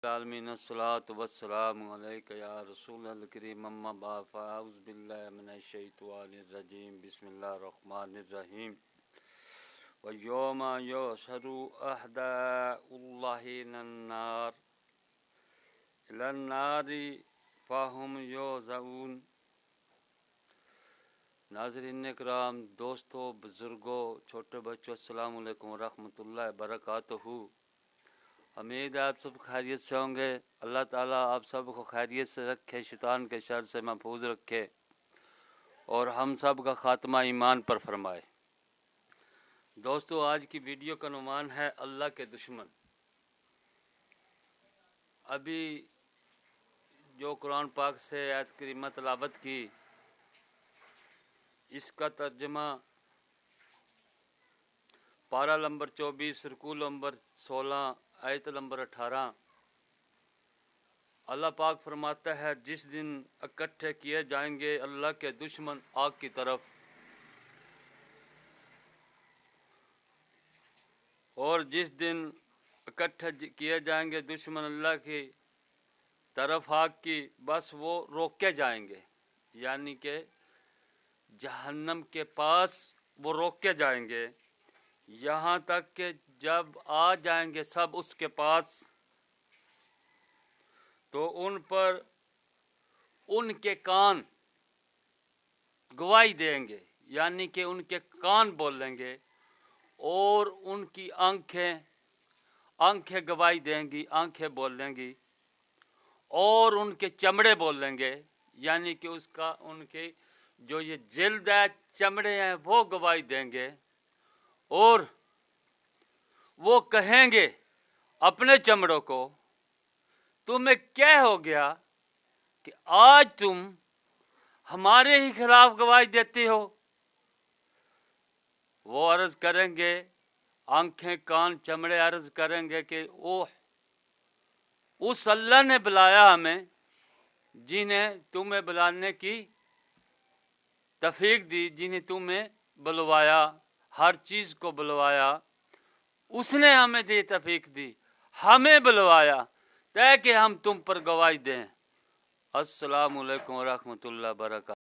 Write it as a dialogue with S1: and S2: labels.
S1: العالمین الصلاۃ والسلام علیک یا رسول الکریم اما بعد فاعوذ باللہ من الشیطان الرجیم بسم اللہ الرحمن الرحیم ویوم یحشر اعداء اللہ الی النار فہم یوزعون۔ ناظرین اکرام، دوستو، بزرگوں، چھوٹے بچوں، السلام علیکم ورحمۃ اللہ وبرکاتہ۔ امید ہے آپ سب خیریت سے ہوں گے۔ اللہ تعالیٰ آپ سب کو خیریت سے رکھے، شیطان کے شر سے محفوظ رکھے اور ہم سب کا خاتمہ ایمان پر فرمائے۔ دوستو، آج کی ویڈیو کا عنوان ہے اللہ کے دشمن۔ ابھی جو قرآن پاک سے آیت کریمہ تلاوت کی، اس کا ترجمہ پارہ نمبر 24 رکوع نمبر 16 آیت نمبر 18۔ اللہ پاک فرماتا ہے، جس دن اکٹھے کیے جائیں گے اللہ کے دشمن آگ کی طرف، اور جس دن اکٹھے کیے جائیں گے دشمن اللہ کی طرف آگ کی، بس وہ روکے جائیں گے، یعنی کہ جہنم کے پاس وہ روکے جائیں گے، یہاں تک کہ جب آ جائیں گے سب اس کے پاس تو ان پر ان کے کان گواہی دیں گے، یعنی کہ ان کے کان بولیں گے، اور ان کی آنکھیں گواہی دیں گی، آنکھیں بولیں گی، اور ان کے چمڑے بولیں گے، یعنی کہ ان کے جو یہ جلد ہے، چمڑے ہیں، وہ گواہی دیں گے، اور وہ کہیں گے اپنے چمڑوں کو، تمہیں کیا ہو گیا کہ آج تم ہمارے ہی خلاف گواہی دیتے ہو؟ وہ عرض کریں گے، آنکھیں، کان، چمڑے عرض کریں گے کہ اوہ، اس اللہ نے بلایا ہمیں جنہیں تمہیں بلانے کی توفیق دی، جنہیں تمہیں بلوایا، ہر چیز کو بلوایا، اس نے ہمیں یہ توفیق دی، ہمیں بلوایا تاکہ ہم تم پر گواہی دیں۔ السلام علیکم ورحمۃ اللہ وبرکاتہ۔